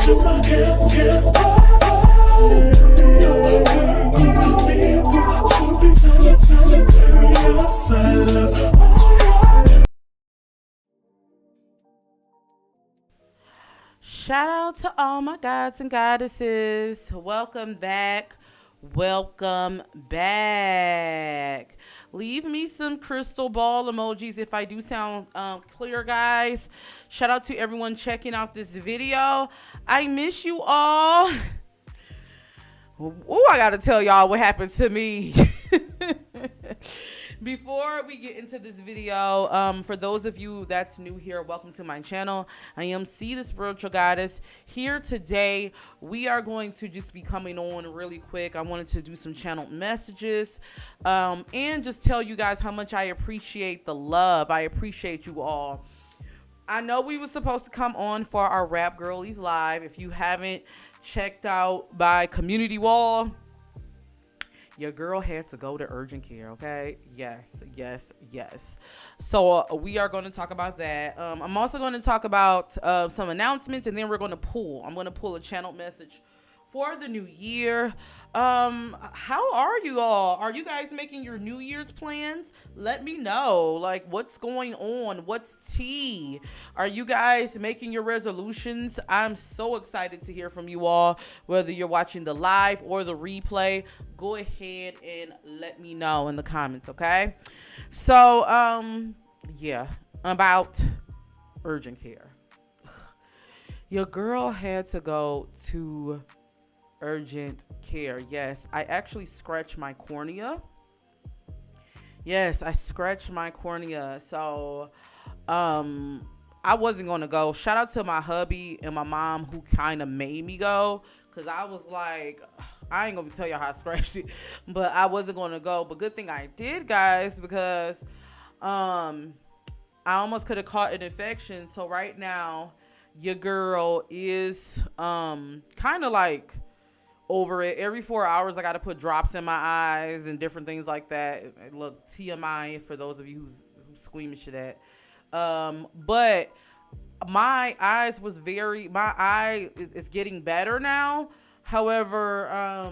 Shout out to all my gods and goddesses. Welcome back. Welcome back. Leave me some crystal ball emojis if I do sound clear, guys. Shout out to everyone checking out this video. I miss you all. Oh, I gotta tell y'all what happened to me. Before we get into this video, for those of you that's new here, welcome to my channel. I am C, the spiritual goddess. Here today, we are going to just be coming on really quick. I wanted to do some channel messages and just tell you guys how much I appreciate the love. I appreciate you all. I know we were supposed to come on for our Rap Girlies Live. If you haven't checked out by Community Wall, your girl had to go to urgent care, okay? Yes. So we are going to talk about that. I'm also going to talk about some announcements, and then we're going to pull. I'm going to pull a channel message for the new year. How are you all? Are you guys making your New Year's plans? Let me know. Like, what's going on? What's tea? Are you guys making your resolutions? I'm so excited to hear from you all. Whether you're watching the live or the replay, go ahead and let me know in the comments, okay? So, yeah, about urgent care. Your girl had to go to urgent care. Yes, I actually scratched my cornea. Yes, I scratched my cornea. So I wasn't gonna go. Shout out to my hubby and my mom who kind of made me go, because I was like, I ain't gonna tell y'all how I scratched it, but I wasn't gonna go. But good thing I did, guys, because I almost could have caught an infection. So right now your girl is kind of like over it. Every 4 hours I got to put drops in my eyes and different things like that. Look, TMI for those of you who's squeamish to that. But my eye is getting better now. However,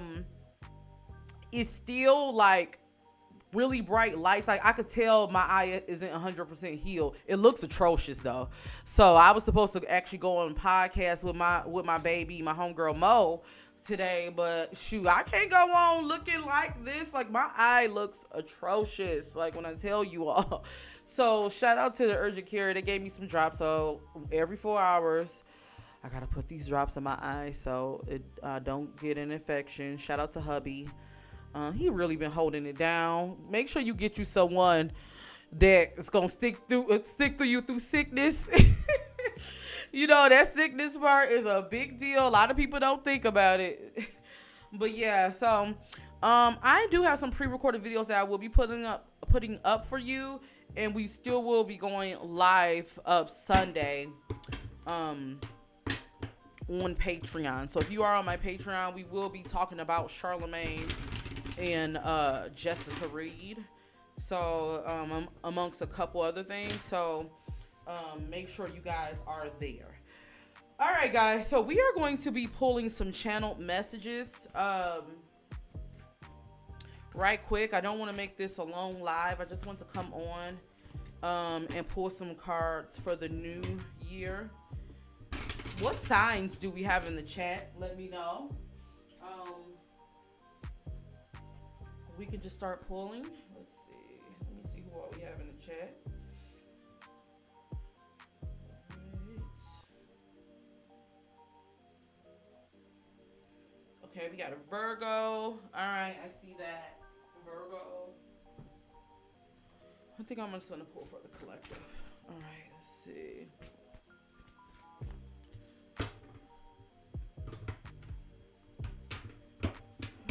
it's still like really bright lights. Like I could tell my eye isn't 100% healed. It looks atrocious though. So I was supposed to actually go on a podcast with my baby, my homegirl Mo, today, but shoot, I can't go on looking like this. Like my eye looks atrocious, like when I tell you all. So shout out to the urgent care. They gave me some drops. So every 4 hours I gotta put these drops in my eyes so it don't get an infection. Shout out to hubby. He really been holding it down. Make sure you get you someone that's gonna stick through you through sickness. You know, that sickness part is a big deal. A lot of people don't think about it. But yeah, so I do have some pre-recorded videos that I will be putting up for you, and we still will be going live Sunday on Patreon. So if you are on my Patreon, we will be talking about Charlemagne and Jessica Reed. So amongst a couple other things. So make sure you guys are there. All right, guys, so we are going to be pulling some channel messages right quick. I don't want to make this a long live. I just want to come on and pull some cards for the new year. What signs do we have in the chat? Let me know. We can just start pulling. Let's see. Let me see who all we have in the chat. Okay, we got a Virgo. All right, I see that. Virgo. I think I'm just going to pull for the collective. All right, let's see. All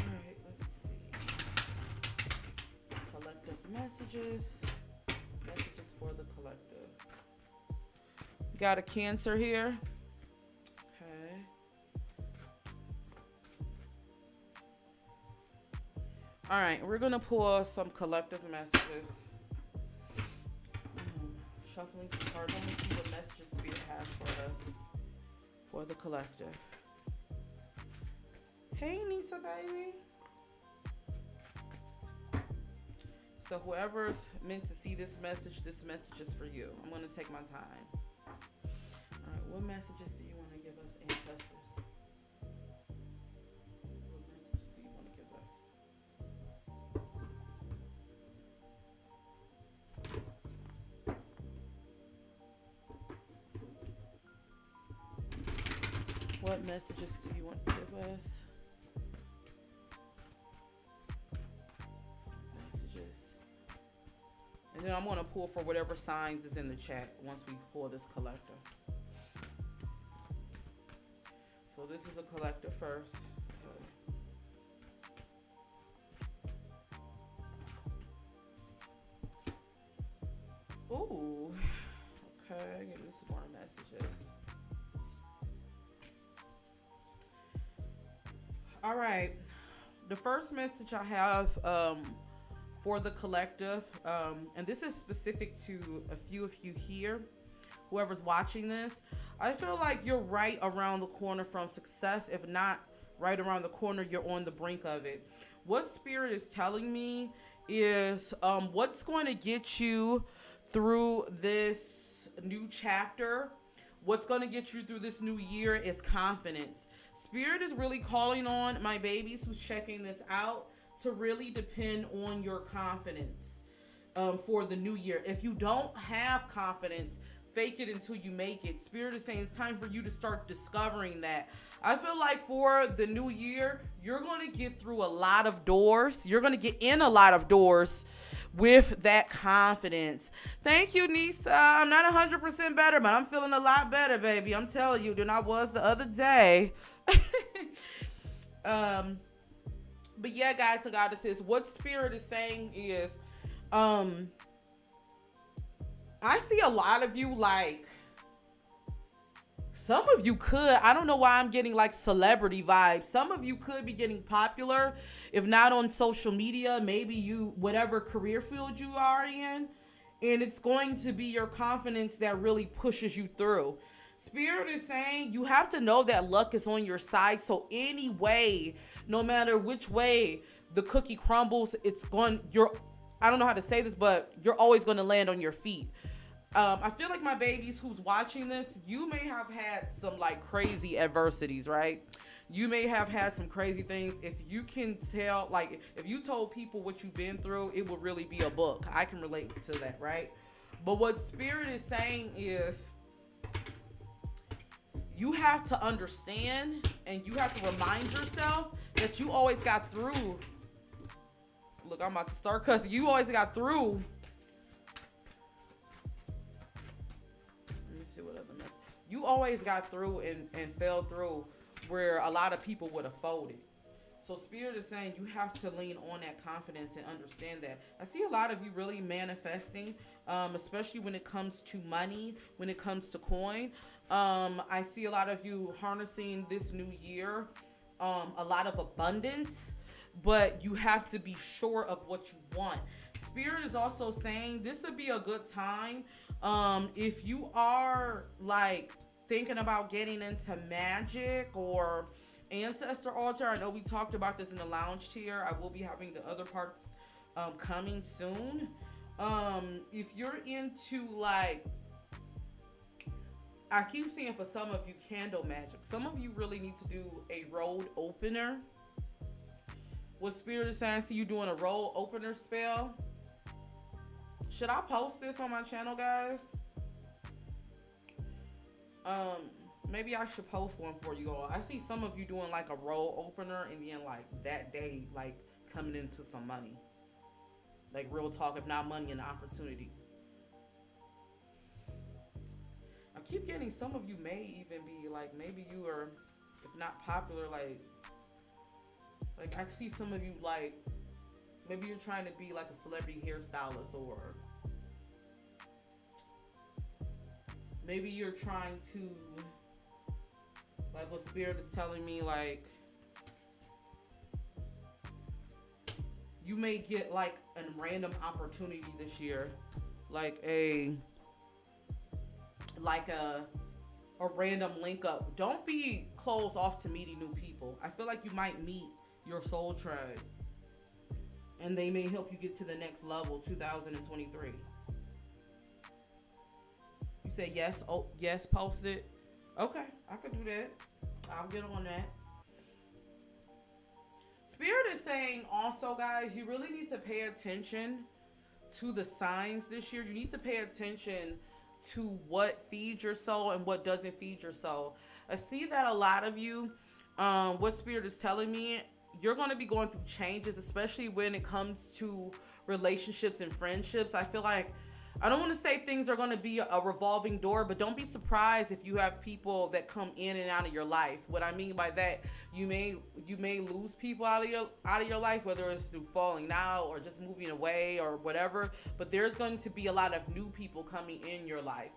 right, let's see. Collective messages. Messages for the collective. We got a Cancer here. All right, we're gonna pull some collective messages. Shuffling some cards. Let me see what messages Spirit has for us for the collective. Hey, Nisa, baby. So whoever's meant to see this message is for you. I'm going to take my time. All right, what messages do you want to give us, ancestors? What message do you want to give us? What messages do you want to give us? Messages. And then I'm going to pull for whatever signs is in the chat once we pull this collector. So this is a collector first. Okay. Ooh. Okay, give me some more messages. All right. The first message I have for the collective, and this is specific to a few of you here, whoever's watching this. I feel like you're right around the corner from success. If not right around the corner, you're on the brink of it. What Spirit is telling me is what's going to get you through this new chapter, what's going to get you through this new year is confidence. Spirit is really calling on my babies who's checking this out to really depend on your confidence for the new year. If you don't have confidence, fake it until you make it. Spirit is saying it's time for you to start discovering that. I feel like for the new year, you're going to get through a lot of doors. You're going to get in a lot of doors with that confidence. Thank you, Nisa. I'm not 100% better, but I'm feeling a lot better, baby. I'm telling you, than I was the other day. But yeah, guys and goddesses, what Spirit is saying is, I see a lot of you, like, some of you could, I don't know why I'm getting like celebrity vibes. Some of you could be getting popular, if not on social media, maybe you, whatever career field you are in, and it's going to be your confidence that really pushes you through. Spirit is saying you have to know that luck is on your side. So anyway, no matter which way the cookie crumbles, I don't know how to say this, but you're always going to land on your feet. I feel like my babies who's watching this, you may have had some like crazy adversities, right? You may have had some crazy things. If you can tell, like if you told people what you've been through, it would really be a book. I can relate to that, right? But what Spirit is saying is you have to understand and you have to remind yourself that you always got through. Look, I'm about to start cussing. You always got through. Let me see what other mess. You always got through and fell through where a lot of people would have folded. So Spirit is saying you have to lean on that confidence and understand that. I see a lot of you really manifesting, especially when it comes to money, when it comes to coin. I see a lot of you harnessing this new year, a lot of abundance, but you have to be sure of what you want. Spirit is also saying this would be a good time if you are like thinking about getting into magic or ancestor altar. I know we talked about this in the lounge tier. I will be having the other parts coming soon. If you're into like, I keep seeing for some of you candle magic. Some of you really need to do a road opener. What Spirit is saying, I see you doing a road opener spell. Should I post this on my channel, guys? Maybe I should post one for you all. I see some of you doing like a road opener and then like that day, like coming into some money. Like real talk, if not money, an opportunity. I keep getting some of you may even be like, maybe you are, if not popular, like I see some of you like, maybe you're trying to be like a celebrity hairstylist, or maybe you're trying to, like what Spirit is telling me, like you may get like a random opportunity this year, like a a random link up. Don't be closed off to meeting new people. I feel like you might meet your soul tribe, and they may help you get to the next level, 2023. You say yes, oh, yes, post it. Okay, I could do that. I'll get on that. Spirit is saying also, guys, you really need to pay attention to the signs this year. You need to pay attention to what feeds your soul and what doesn't feed your soul. I see that a lot of you, what Spirit is telling me, you're going to be going through changes, especially when it comes to relationships and friendships. I feel like, I don't want to say things are going to be a revolving door, but don't be surprised if you have people that come in and out of your life. What I mean by that, you may lose people out of your life, whether it's through falling out or just moving away or whatever. But there's going to be a lot of new people coming in your life.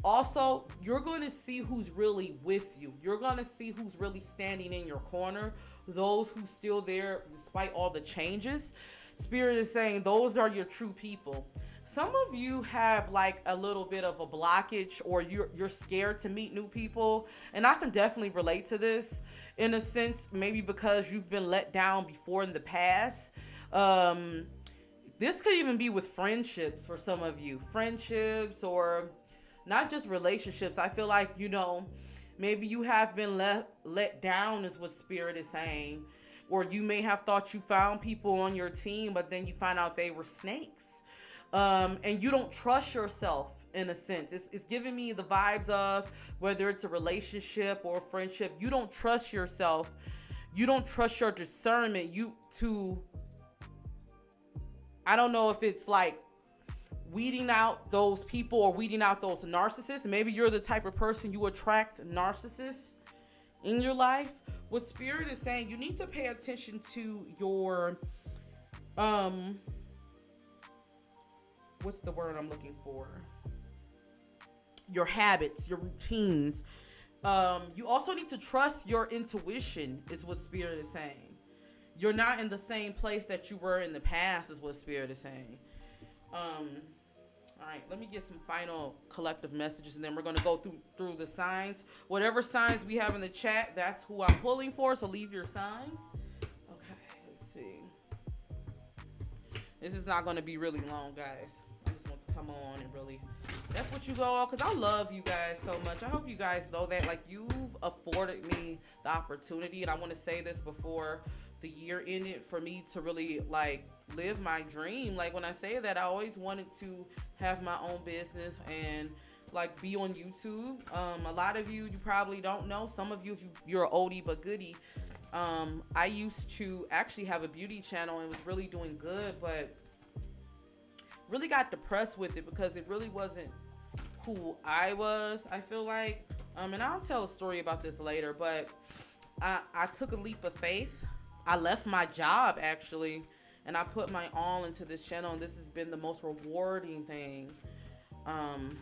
Also, you're going to see who's really with you. You're going to see who's really standing in your corner. Those who's still there despite all the changes. Spirit is saying those are your true people. Some of you have like a little bit of a blockage, or you're scared to meet new people. And I can definitely relate to this in a sense, maybe because you've been let down before in the past. This could even be with friendships for some of you. Friendships, or not just relationships. I feel like, maybe you have been let down is what Spirit is saying. Or you may have thought you found people on your team, but then you find out they were snakes. And you don't trust yourself in a sense. It's giving me the vibes of whether it's a relationship or a friendship. You don't trust yourself. You don't trust your discernment. I don't know if it's like weeding out those people or weeding out those narcissists. Maybe you're the type of person you attract narcissists in your life. What Spirit is saying, you need to pay attention to your, what's the word I'm looking for? Your habits, your routines. You also need to trust your intuition, is what Spirit is saying. You're not in the same place that you were in the past, is what Spirit is saying. All right, let me get some final collective messages, and then we're going to go through the signs. Whatever signs we have in the chat, that's who I'm pulling for, so leave your signs. Okay, let's see. This is not going to be really long, guys. I just want to come on and really, that's what you go on, because I love you guys so much. I hope you guys know that. Like, you've afforded me the opportunity, and I want to say this before the year ended, for me to really like live my dream. Like, when I say that, I always wanted to have my own business and like be on YouTube. A lot of you probably don't know. Some of you, if you're an oldie but goodie, I used to actually have a beauty channel and was really doing good, but really got depressed with it because it really wasn't who I was, I feel like. And I'll tell a story about this later, but I took a leap of faith. I left my job, actually, and I put my all into this channel, and this has been the most rewarding thing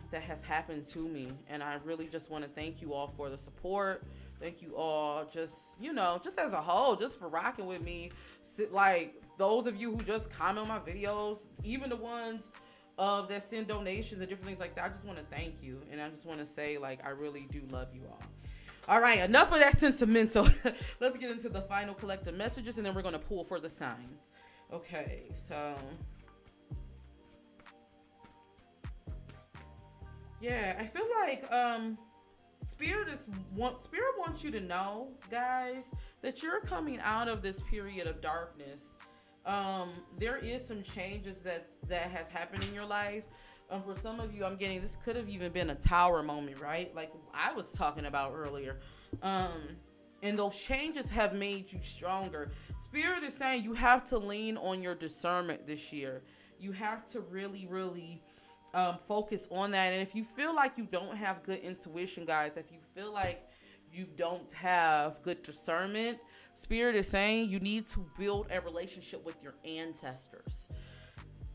that has happened to me. And I really just want to thank you all for the support. Thank you all, just as a whole, just for rocking with me. Like, those of you who just comment on my videos, even the ones that send donations and different things like that, I just want to thank you. And I just want to say, like, I really do love you all. All right, enough of that sentimental. Let's get into the final collective messages, and then we're going to pull for the signs. Okay, so yeah, I feel like Spirit wants you to know, guys, that you're coming out of this period of darkness. There is some changes that has happened in your life. For some of you, I'm getting, this could have even been a tower moment, right? Like I was talking about earlier. And those changes have made you stronger. Spirit is saying you have to lean on your discernment this year. You have to really, really focus on that. And if you feel like you don't have good intuition, guys, if you feel like you don't have good discernment, Spirit is saying you need to build a relationship with your ancestors.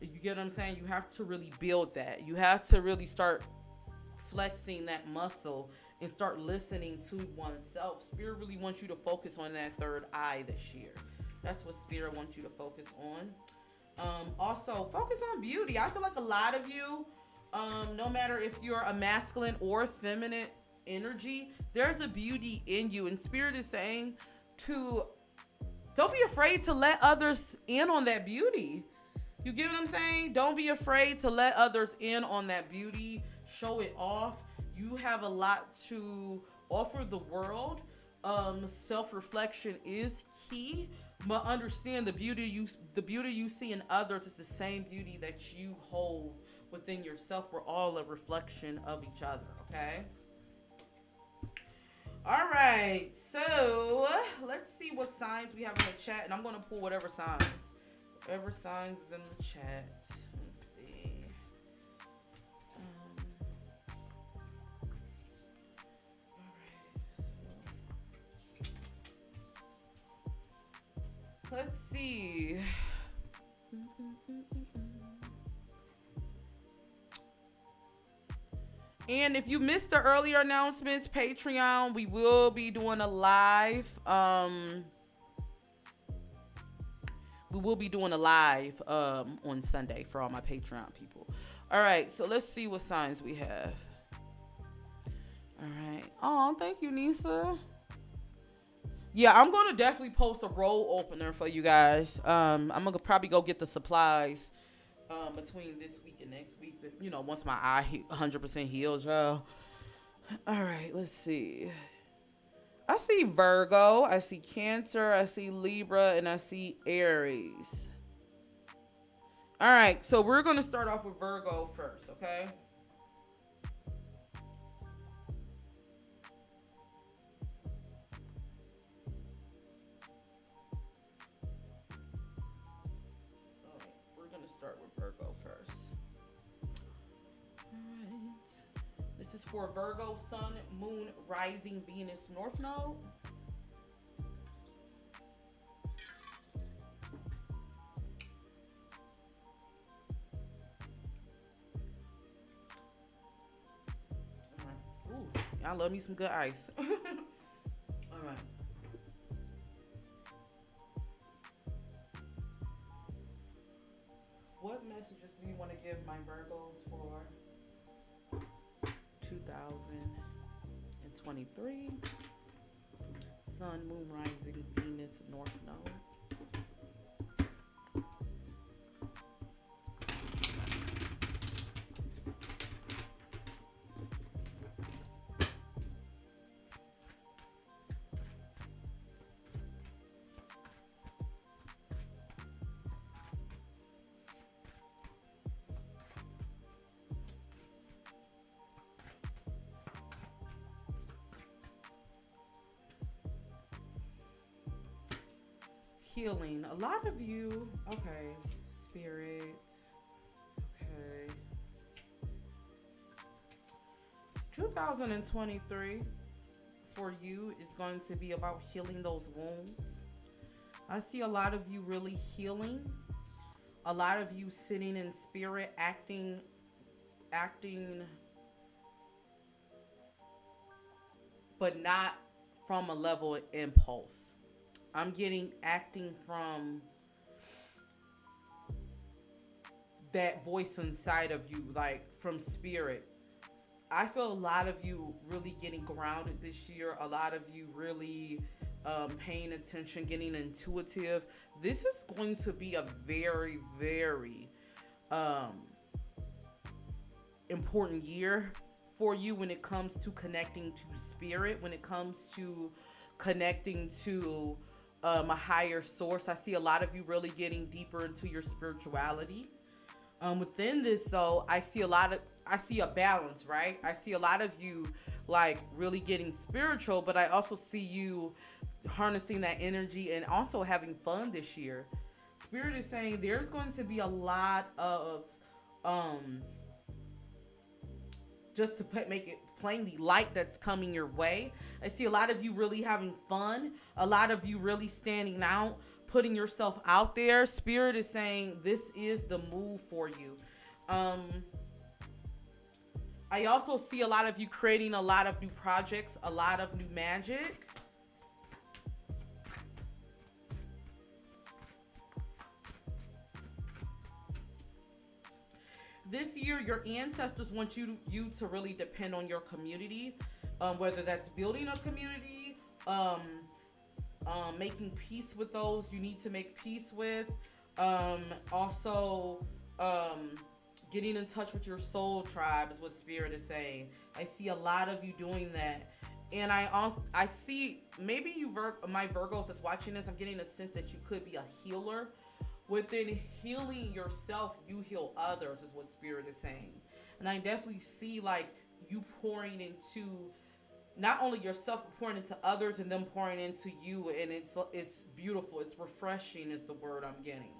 You get what I'm saying? You have to really build that. You have to really start flexing that muscle and start listening to oneself. Spirit really wants you to focus on that third eye this year. That's what Spirit wants you to focus on. Also, focus on beauty. I feel like a lot of you, no matter if you're a masculine or feminine energy, there's a beauty in you. And Spirit is saying to don't be afraid to let others in on that beauty. You get what I'm saying? Don't be afraid to let others in on that beauty. Show it off. You have a lot to offer the world. Self-reflection is key, but understand the beauty you see in others is the same beauty that you hold within yourself. We're all a reflection of each other, okay? All right, so let's see what signs we have in the chat, and I'm going to pull whatever signs is in the chat. Let's see. All right, so let's see. And if you missed the earlier announcements, Patreon, we will be doing a live. We will be doing a live on Sunday for all my Patreon people. All right, so let's see what signs we have. All right. Oh, thank you, Nisa. Yeah, I'm going to definitely post a roll opener for you guys. I'm going to probably go get the supplies between this week and next week. You know, once my eye 100% heals, y'all. All right, let's see. I see Virgo, I see Cancer, I see Libra, and I see Aries. All right, so we're going to start off with Virgo first, okay? All right, we're going to start with Virgo first. All right. This is for Virgo, Sun, Moon, Rising, Venus, North Node. All right. Ooh, I love me some good ice. All right. What messages do you want to give my Virgos for 2023? Sun, Moon, Rising, Venus, North Node. Healing. A lot of you, okay, Spirit, okay. 2023 for you is going to be about healing those wounds. I see a lot of you really healing. A lot of you sitting in spirit, acting, but not from a level of impulse. I'm getting acting from that voice inside of you, like from spirit. I feel a lot of you really getting grounded this year. A lot of you really paying attention, getting intuitive. This is going to be a very, very important year for you when it comes to connecting to spirit, when it comes to connecting to a higher source. I see a lot of you really getting deeper into your spirituality. Within this though, I see a balance, right? I see a lot of you like really getting spiritual, but I also see you harnessing that energy and also having fun this year. Spirit is saying there's going to be a lot of just to make it plainly, light that's coming your way. I see a lot of you really having fun, a lot of you really standing out, putting yourself out there. Spirit is saying this is the move for you. I also see a lot of you creating a lot of new projects, a lot of new magic. this year your ancestors want you to really depend on your community, whether that's building a community, making peace with those you need to make peace with, also getting in touch with your soul tribe is what spirit is saying. I see a lot of you doing that. And I see maybe my Virgos that's watching this, I'm getting a sense that you could be a healer. Within healing yourself, you heal others is what spirit is saying. And I definitely see like you pouring into not only yourself, but pouring into others and them pouring into you. And it's beautiful. It's refreshing is the word I'm getting.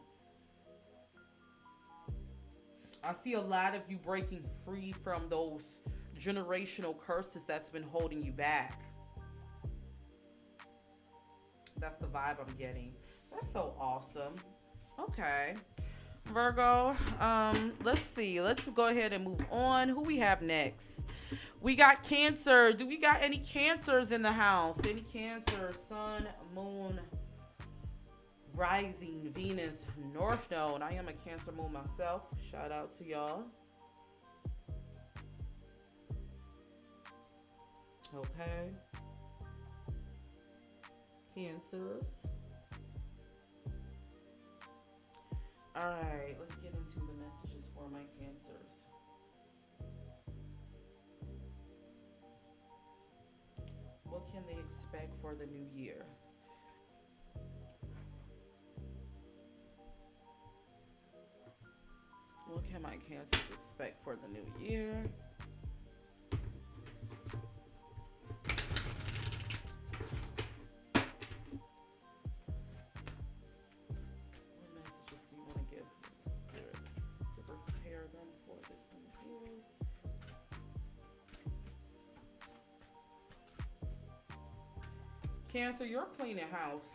I see a lot of you breaking free from those generational curses that's been holding you back. That's the vibe I'm getting. That's so awesome. Okay, Virgo, let's see. Let's go ahead and move on. Who we have next? We got Cancer. Do we got any Cancers in the house? Any Cancer? Sun, Moon, Rising, Venus, North Node. I am a Cancer moon myself. Shout out to y'all. Okay. Cancers. All right, let's get into the messages for my Cancers. What can they expect for the new year? What can my Cancers expect for the new year? Cancer, you're cleaning house.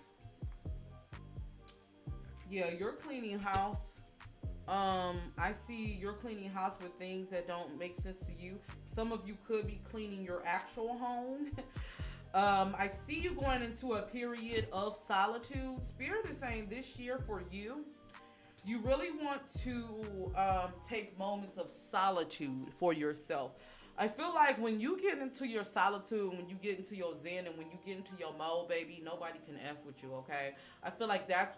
Yeah, you're cleaning house. I see you're cleaning house with things that don't make sense to you. Some of you could be cleaning your actual home. I see you going into a period of solitude. Spirit is saying this year for you, you really want to take moments of solitude for yourself. I feel like when you get into your solitude, when you get into your zen, and when you get into your mode, baby, nobody can F with you, okay? I feel like that's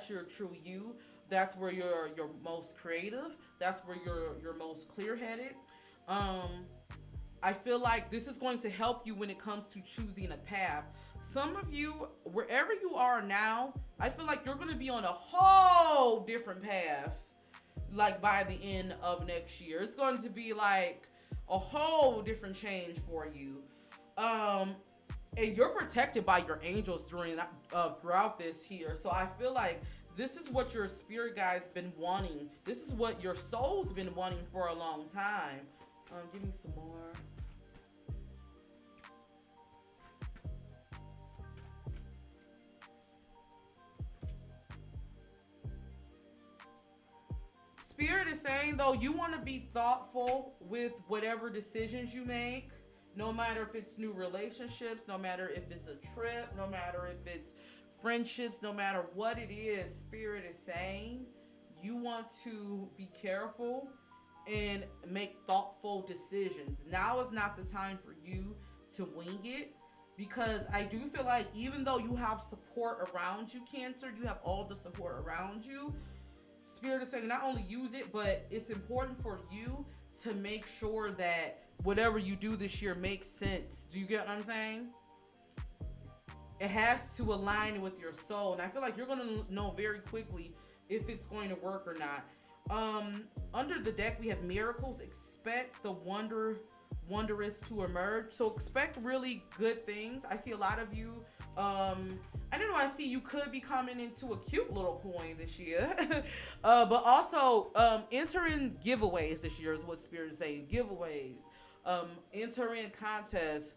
your true you. That's where you're most creative. That's where you're most clear-headed. I feel like this is going to help you when it comes to choosing a path. Some of you, wherever you are now, I feel like you're going to be on a whole different path, like by the end of next year. It's going to be like a whole different change for you. And you're protected by your angels throughout this here. So I feel like this is what your spirit guide's been wanting. This is what your soul's been wanting for a long time. Give me some more. Spirit is saying, though, you want to be thoughtful with whatever decisions you make, no matter if it's new relationships, no matter if it's a trip, no matter if it's friendships, no matter what it is. Spirit is saying you want to be careful and make thoughtful decisions. Now is not the time for you to wing it, because I do feel like even though you have support around you, Cancer, you have all the support around you. Spirit is saying not only use it, but it's important for you to make sure that whatever you do this year makes sense. Do you get what I'm saying? It has to align with your soul. And I feel like you're going to know very quickly if it's going to work or not. Under the deck, we have miracles. Expect the wondrous to emerge. So expect really good things. I see a lot of you. I don't know. I see you could be coming into a cute little coin this year. But also enter in giveaways this year is what Spirit is saying. Giveaways. Enter in contests.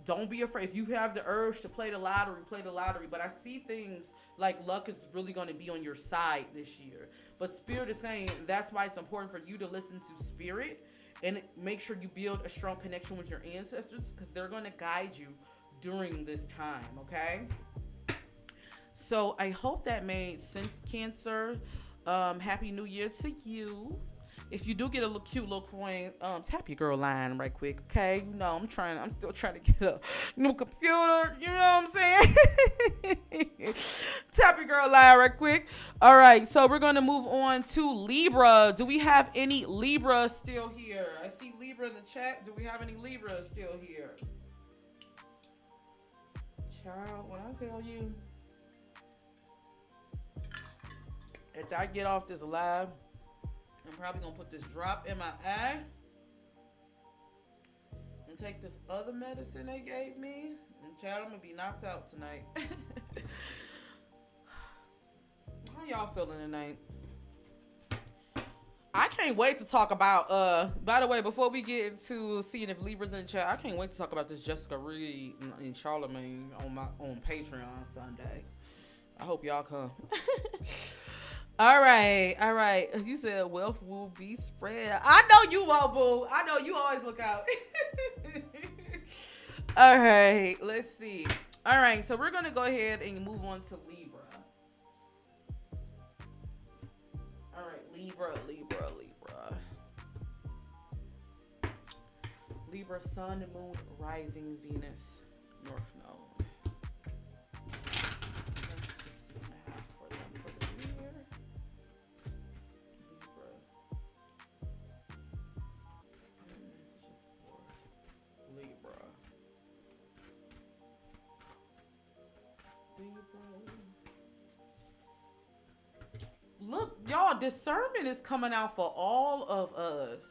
Don't be afraid. If you have the urge to play the lottery, play the lottery. But I see things like luck is really going to be on your side this year. But Spirit is saying that's why it's important for you to listen to Spirit and make sure you build a strong connection with your ancestors, because they're going to guide you during this time, okay? So I hope that made sense, Cancer. Happy New Year to you. If you do get a little cute little coin, tap your girl line right quick, okay? You know, I'm still trying to get a new computer. You know what I'm saying? Tap your girl line right quick. All right, so we're gonna move on to Libra. Do we have any Libra still here? I see Libra in the chat. Do we have any Libra still here? Child, when I tell you, if I get off this live, I'm probably gonna put this drop in my eye and take this other medicine they gave me. And child, I'm gonna be knocked out tonight. How y'all feeling tonight? I can't wait to talk about, by the way, before we get into seeing if Libra's in the chat, I can't wait to talk about this Jessica Reed and Charlemagne on Patreon Sunday. I hope y'all come. All right. You said wealth will be spread. I know you won't, boo. I know you always look out. All right, let's see. All right, so we're gonna go ahead and move on to Libra. All right, Libra. Libra, Sun, Moon, Rising, Venus, North Node. Let's just see what I have for them for the year. Libra. And messages for Libra. Look, y'all, discernment is coming out for all of us.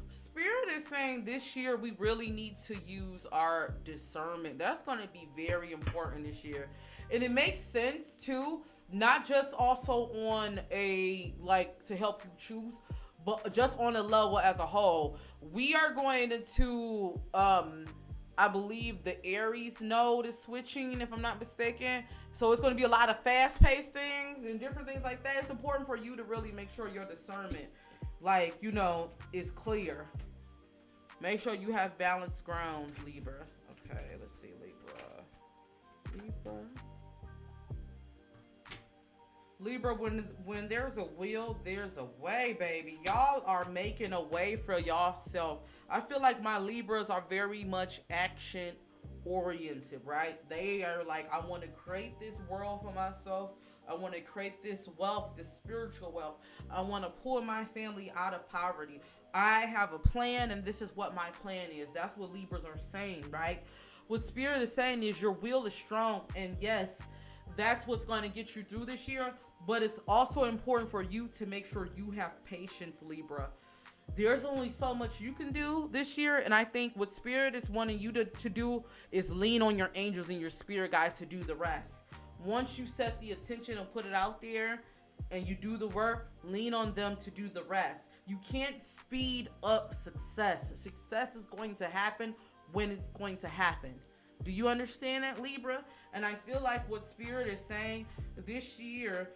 Spirit is saying this year we really need to use our discernment. That's going to be very important this year. And it makes sense too, not just also on a, like, to help you choose, but just on a level as a whole. We are going into, I believe the Aries node is switching, if I'm not mistaken. So it's going to be a lot of fast-paced things and different things like that. It's important for you to really make sure your discernment, like, you know, is clear. Make sure you have balanced ground, Libra. Okay, let's see, Libra, when there's a will, there's a way, baby. Y'all are making a way for yourself. I feel like my Libras are very much action oriented, right? They are like, I want to create this world for myself. I want to create this wealth, this spiritual wealth. I want to pull my family out of poverty. I have a plan, and this is what my plan is. That's what Libras are saying, right? What Spirit is saying is your will is strong, and yes, that's what's going to get you through this year. But it's also important for you to make sure you have patience, Libra. There's only so much you can do this year, and I think what Spirit is wanting you to do is lean on your angels and your spirit guides to do the rest. Once you set the attention and put it out there and you do the work, lean on them to do the rest. You can't speed up success. Success is going to happen when it's going to happen. Do you understand that, Libra? And I feel like what Spirit is saying this year,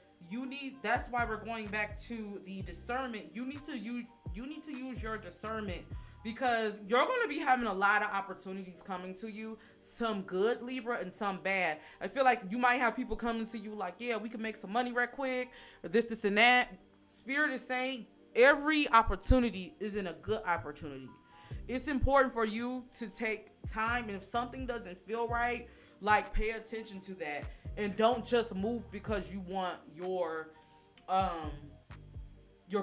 that's why we're going back to the discernment. You need to use your discernment, because you're going to be having a lot of opportunities coming to you, some good, Libra, and some bad. I feel like you might have people coming to you like, yeah, we can make some money right quick, or this and that. Spirit is saying every opportunity isn't a good opportunity. It's important for you to take time, and if something doesn't feel right, like, pay attention to that, and don't just move because you want your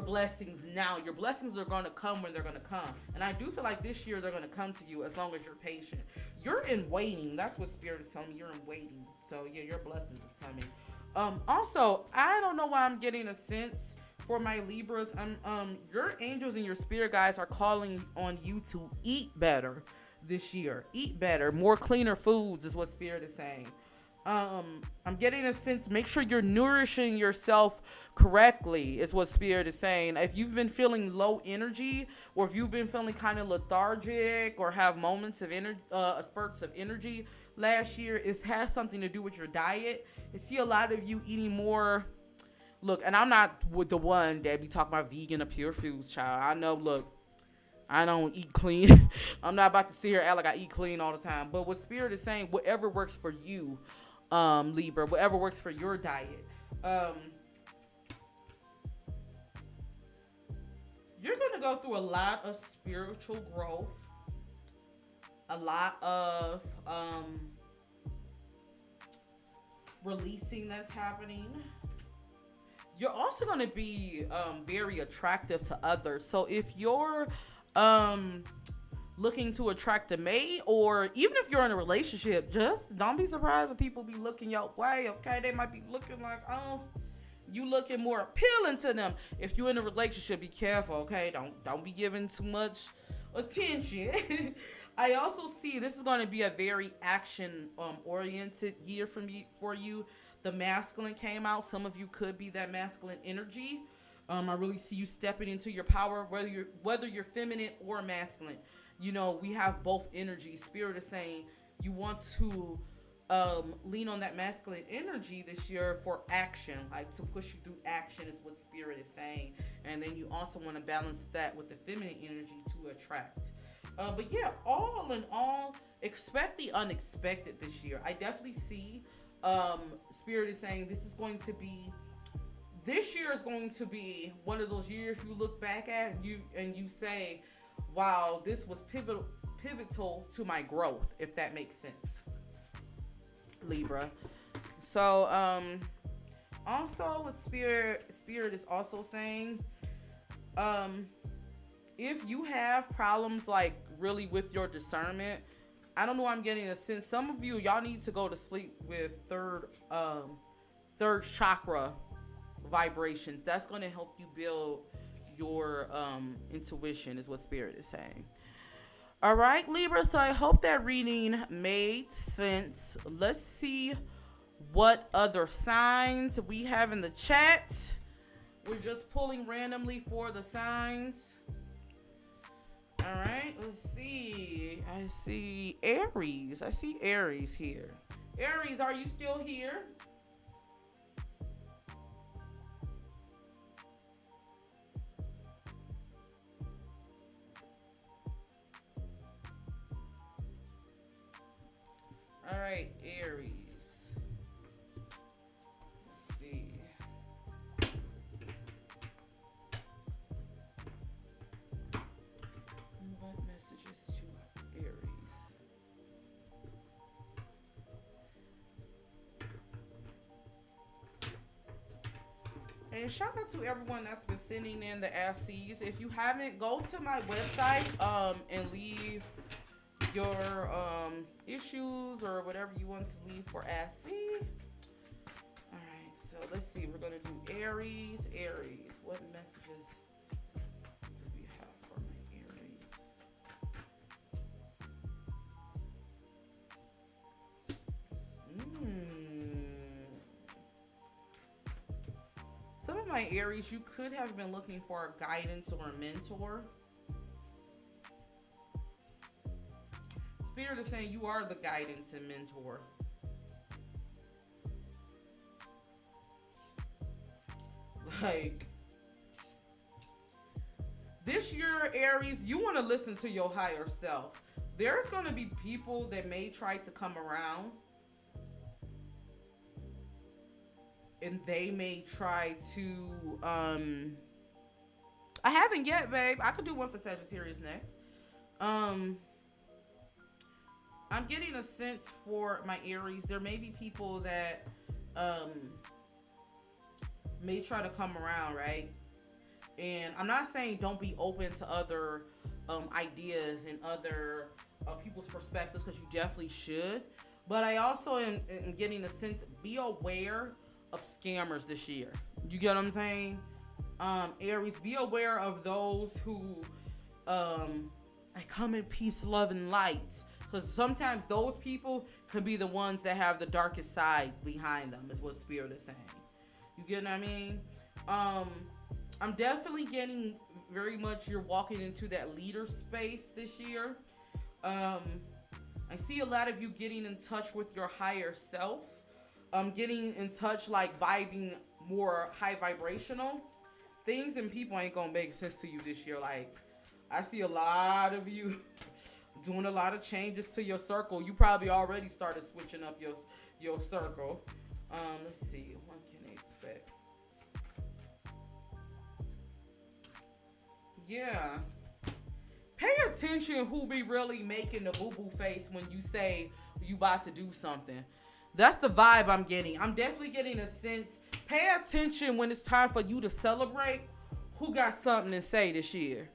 blessings now. Your blessings are going to come when they're going to come. And I do feel like this year they're going to come to you as long as you're patient. You're in waiting. That's what Spirit is telling me. You're in waiting. So yeah, your blessings is coming. Also, I don't know why I'm getting a sense for my Libras. Your angels and your spirit guides are calling on you to eat better this year. Eat better, more cleaner foods is what Spirit is saying. I'm getting a sense, make sure you're nourishing yourself correctly is what Spirit is saying. If you've been feeling low energy, or if you've been feeling kind of lethargic, or have moments of spurts of energy last year, it has something to do with your diet. I see a lot of you eating more. Look, and I'm not with the one that be talking about vegan or pure foods, child. I know, look, I don't eat clean. I'm not about to sit here and act like I eat clean all the time. But what Spirit is saying, whatever works for you, Libra, whatever works for your diet. You're going to go through a lot of spiritual growth, a lot of releasing that's happening. You're also going to be very attractive to others. So if you're looking to attract a mate, or even if you're in a relationship, just don't be surprised if people be looking your way. Okay, they might be looking like, oh, you looking more appealing to them. If you're in a relationship, be careful. Okay, don't be giving too much attention. I also see this is going to be a very action oriented year for you. The masculine came out. Some of you could be that masculine energy. I really see you stepping into your power, whether you're feminine or masculine. You know, we have both energies. Spirit is saying you want to lean on that masculine energy this year for action, like to push you through action is what Spirit is saying. And then you also want to balance that with the feminine energy to attract. But yeah, all in all, expect the unexpected this year. I definitely see Spirit is saying this year is going to be one of those years you look back at and you say, wow, this was pivotal to my growth, if that makes sense, Libra. So also with Spirit is also saying if you have problems like really with your discernment, I don't know, I'm getting a sense some of y'all need to go to sleep with third chakra vibrations. That's going to help you build your intuition, is what Spirit is saying. All right, Libra, so I hope that reading made sense. Let's see what other signs we have in the chat. We're just pulling randomly for the signs. All right, let's see. I see Aries. I see Aries here. Aries, are you still here? All right, Aries. Let's see. What messages to Aries? And shout out to everyone that's been sending in the asks. If you haven't, go to my website and leave your issues or whatever you want to leave for asks. All right, so let's see. We're gonna do Aries. Aries, what messages do we have for my Aries? Some of my Aries, you could have been looking for a guidance or a mentor. Spirit is saying you are the guidance and mentor. Like, this year, Aries, you want to listen to your higher self. There's going to be people that may try to come around. And they may try to, I haven't yet, babe. I could do one for Sagittarius next. I'm getting a sense for my Aries. There may be people that may try to come around, right? And I'm not saying don't be open to other ideas and other people's perspectives, because you definitely should. But I also am getting a sense, be aware of scammers this year. You get what I'm saying? Aries, be aware of those who I come in peace, love, and light. Because sometimes those people can be the ones that have the darkest side behind them, is what Spirit is saying. You get what I mean? I'm definitely getting very much you're walking into that leader space this year. I see a lot of you getting in touch with your higher self. Getting in touch, like vibing more high vibrational. Things and people ain't gonna make sense to you this year. Like, I see a lot of you doing a lot of changes to your circle. You probably already started switching up your circle. Let's see, what can they expect? Yeah. Pay attention who be really making the boo-boo face when you say you about to do something. That's the vibe I'm getting. I'm definitely getting a sense. Pay attention when it's time for you to celebrate who got something to say this year.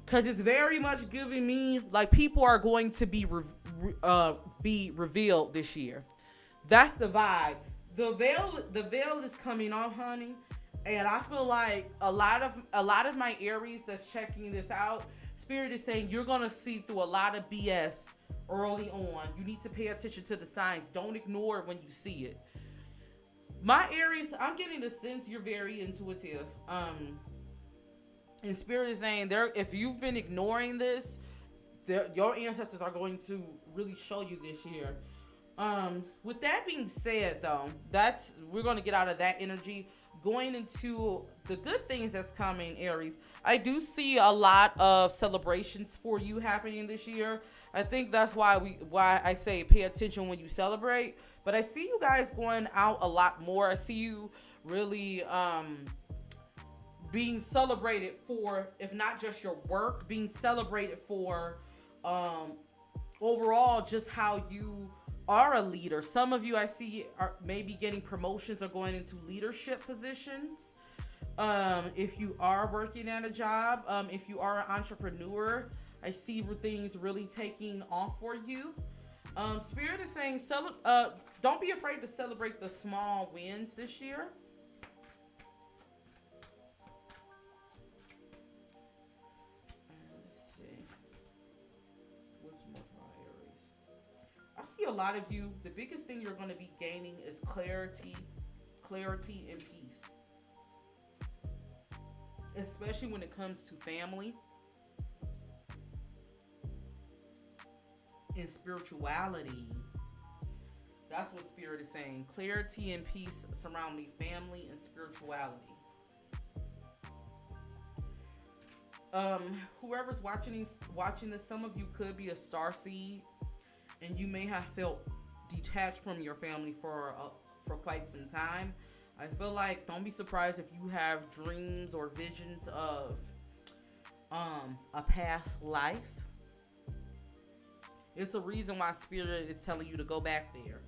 Because it's very much giving me like people are going to be revealed this year. That's the vibe. The veil is coming off, honey. And I feel like a lot of my Aries that's checking this out, Spirit is saying you're gonna see through a lot of BS early on. You need to pay attention to the signs. Don't ignore it when you see it. My Aries, I'm getting the sense you're very intuitive. And Spirit is saying if you've been ignoring this, your ancestors are going to really show you this year. With that being said, though, we're going to get out of that energy. Going into the good things that's coming, Aries, I do see a lot of celebrations for you happening this year. I think that's why I say pay attention when you celebrate. But I see you guys going out a lot more. I see you really being celebrated for, if not just your work, being celebrated for overall just how you are a leader. Some of you I see are maybe getting promotions or going into leadership positions. If you are working at a job, if you are an entrepreneur, I see things really taking off for you. Spirit is saying, don't be afraid to celebrate the small wins this year. See a lot of you, the biggest thing you're going to be gaining is clarity and peace, especially when it comes to family and spirituality. That's what Spirit is saying. Clarity and peace surrounding family and spirituality. Whoever's watching this, some of you could be a starseed, and you may have felt detached from your family for quite some time. I feel like don't be surprised if you have dreams or visions of a past life. It's a reason why Spirit is telling you to go back there.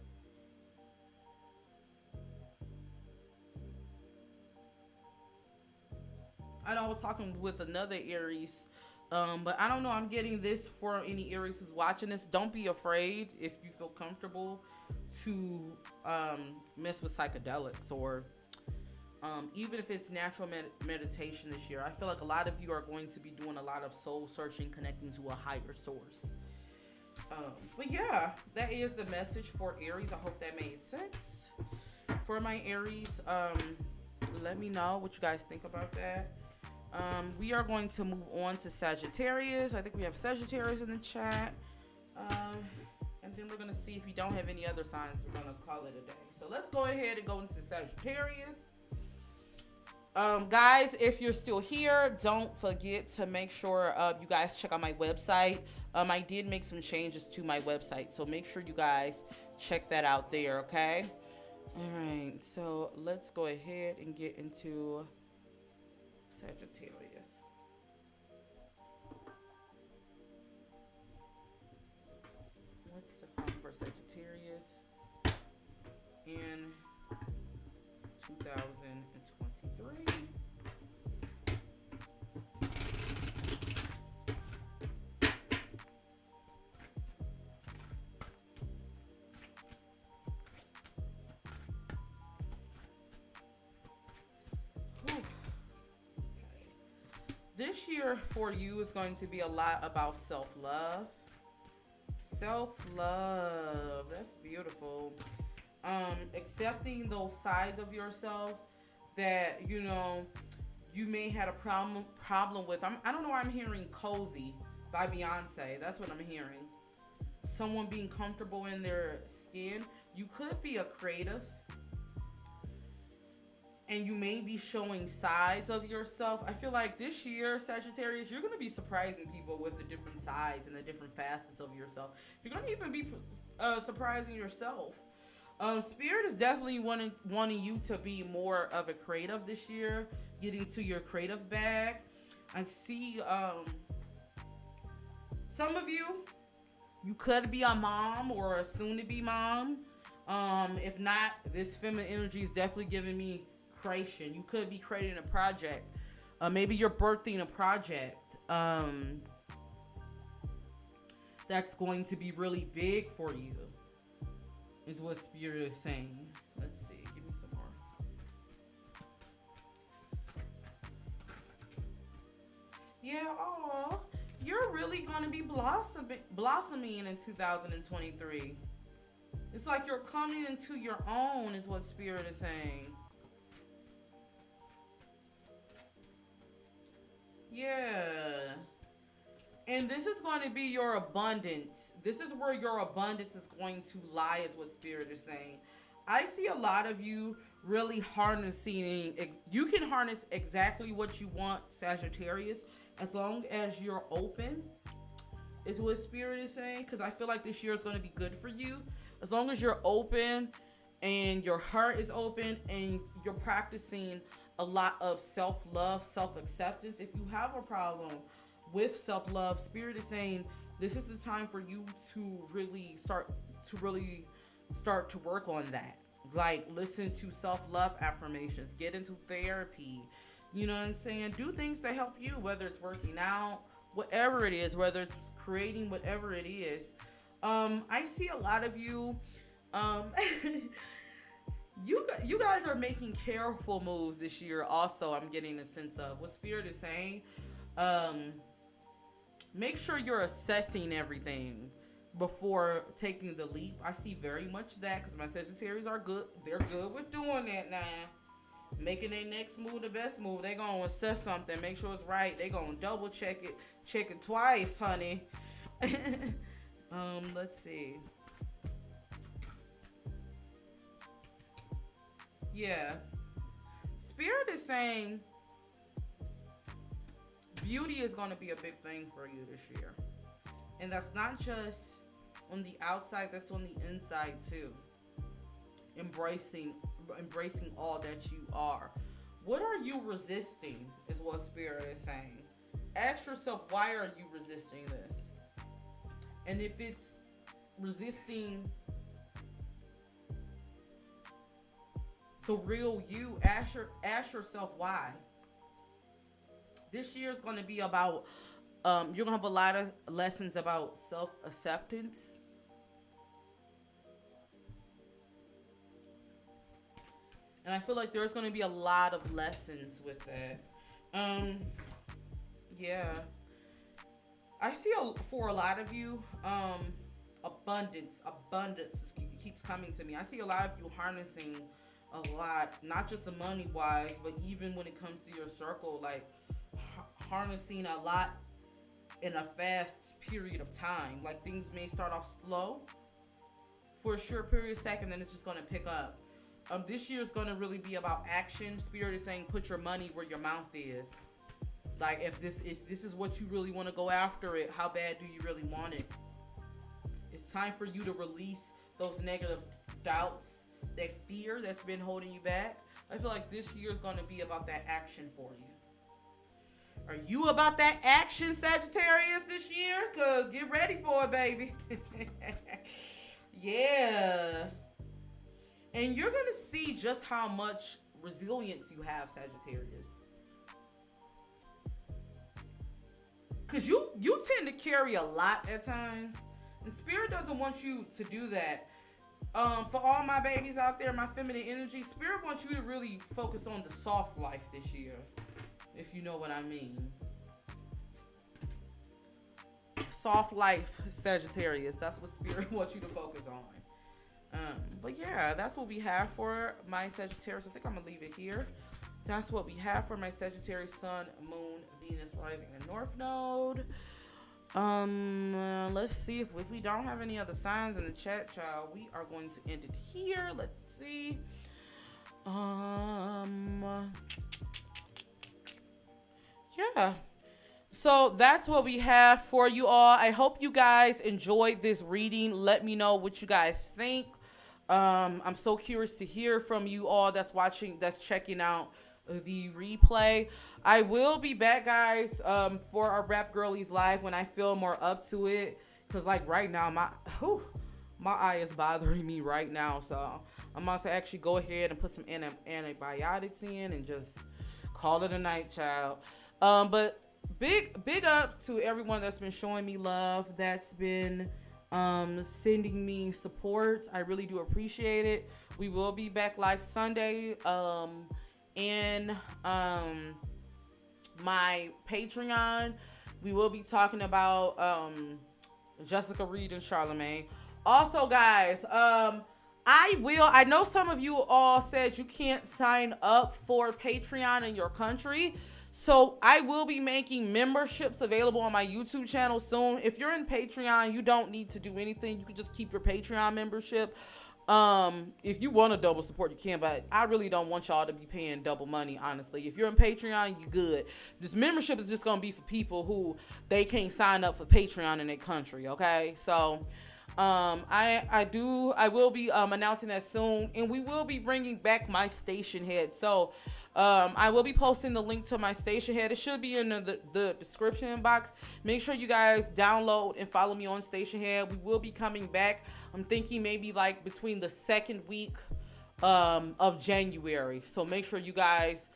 I know I was talking with another Aries, but I don't know. I'm getting this for any Aries who's watching this. Don't be afraid if you feel comfortable to mess with psychedelics or even if it's natural meditation this year. I feel like a lot of you are going to be doing a lot of soul searching, connecting to a higher source. But yeah, that is the message for Aries. I hope that made sense. For my Aries, let me know what you guys think about that. We are going to move on to Sagittarius. I think we have Sagittarius in the chat. And then we're going to see if we don't have any other signs. We're going to call it a day. So let's go ahead and go into Sagittarius. Guys, if you're still here, don't forget to make sure you guys check out my website. I did make some changes to my website, so make sure you guys check that out there, okay? All right, so let's go ahead and get into Sagittarius. What's the come for Sagittarius in 2023? This year for you is going to be a lot about self-love. Self-love, that's beautiful. Accepting those sides of yourself that, you know, you may had a problem with. I don't know why I'm hearing Cozy by Beyonce. That's what I'm hearing. Someone being comfortable in their skin. You could be a creative, and you may be showing sides of yourself. I feel like this year, Sagittarius, you're going to be surprising people with the different sides and the different facets of yourself. You're going to even be surprising yourself. Spirit is definitely wanting you to be more of a creative this year, getting to your creative bag. I see some of you, you could be a mom or a soon to be mom. If not, this feminine energy is definitely giving me creation. You could be creating a project. Maybe you're birthing a project that's going to be really big for you, is what Spirit is saying. Let's see. Give me some more. Yeah, oh, you're really going to be blossoming in 2023. It's like you're coming into your own, is what Spirit is saying. Yeah. And this is going to be your abundance. This is where your abundance is going to lie, is what Spirit is saying. I see a lot of you really harnessing. You can harness exactly what you want, Sagittarius, as long as you're open, is what Spirit is saying. Because I feel like this year is going to be good for you. As long as you're open and your heart is open and you're practicing a lot of self-love, self-acceptance. If you have a problem with self-love, Spirit is saying this is the time for you to really start to work on that. Like, listen to self-love affirmations, get into therapy, you know what I'm saying? Do things to help you, whether it's working out, whatever it is, whether it's creating, whatever it is. I see a lot of you you guys are making careful moves this year. Also, I'm getting a sense of what Spirit is saying. Make sure you're assessing everything before taking the leap. I see very much that, because my Sagittarius are good. They're good with doing that now. Making their next move the best move. They gonna assess something, make sure it's right. They gonna double check it twice, honey. Let's see. Yeah. Spirit is saying beauty is going to be a big thing for you this year. And that's not just on the outside, that's on the inside too. Embracing all that you are. What are you resisting, is what Spirit is saying. Ask yourself, why are you resisting this? And if it's resisting the real you, ask yourself why. This year is going to be about, you're going to have a lot of lessons about self-acceptance. And I feel like there's going to be a lot of lessons with that. Yeah. I see for a lot of you, abundance keeps coming to me. I see a lot of you harnessing a lot, not just the money wise, but even when it comes to your circle, like harnessing a lot in a fast period of time. Like, things may start off slow for a short period of second, then it's just going to pick up. This year is going to really be about action. Spirit is saying put your money where your mouth is. Like, if this is what you really want to go after it, how bad do you really want it? It's time for you to release those negative doubts, that fear that's been holding you back. I feel like this year is going to be about that action for you. Are you about that action, Sagittarius, this year? Because get ready for it, baby. Yeah. And you're going to see just how much resilience you have, Sagittarius. Because you tend to carry a lot at times. And Spirit doesn't want you to do that. For all my babies out there, my feminine energy, Spirit wants you to really focus on the soft life this year, if you know what I mean. Soft life, Sagittarius. That's what Spirit wants you to focus on. But yeah, that's what we have for my Sagittarius. I think I'm going to leave it here. That's what we have for my Sagittarius, Sun, Moon, Venus, Rising, and North Node. Let's see if we don't have any other signs in the chat, child. We are going to end it here. Let's see. Yeah. So that's what we have for you all. I hope you guys enjoyed this reading. Let me know what you guys think. I'm so curious to hear from you all that's watching, that's checking out the replay. I will be back, guys, for our Rap Girlies live when I feel more up to it. Cause like right now, my eye is bothering me right now. So I'm about to actually go ahead and put some antibiotics in and just call it a night, child. But big up to everyone that's been showing me love, that's been sending me support. I really do appreciate it. We will be back live Sunday in my Patreon. We will be talking about Jessica Reed and Charlamagne. Also, guys, I know some of you all said you can't sign up for Patreon in your country. So I will be making memberships available on my YouTube channel soon. If you're in Patreon, you don't need to do anything. You can just keep your Patreon membership. If you want to double support, you can, but I really don't want y'all to be paying double money, honestly. If you're in Patreon, you good. This membership is just going to be for people who they can't sign up for Patreon in their country, okay? So I will be announcing that soon, and we will be bringing back my station head. So I will be posting the link to my station head. It should be in the description box. Make sure you guys download and follow me on station head. We will be coming back. I'm thinking maybe like between the second week of January. So make sure you guys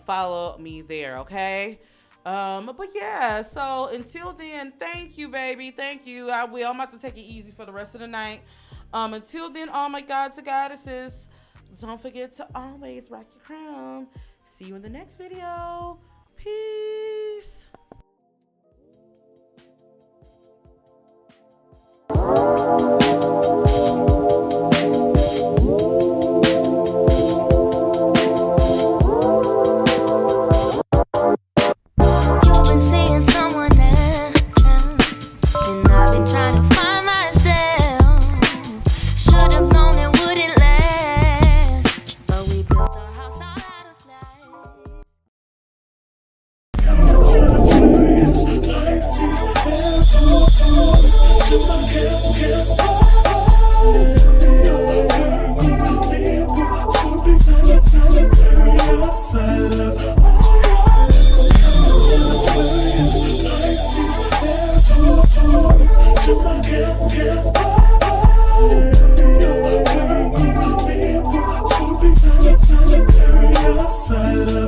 follow me there, okay? But yeah, so until then, thank you, baby. Thank you. I'm about to take it easy for the rest of the night. Until then, all my gods and goddesses, don't forget to always rock your crown. See you in the next video. Peace. You've been seeing someone else, and I've been trying to find myself. Should have known it wouldn't last, but we built our house out of glass. Sagittarius.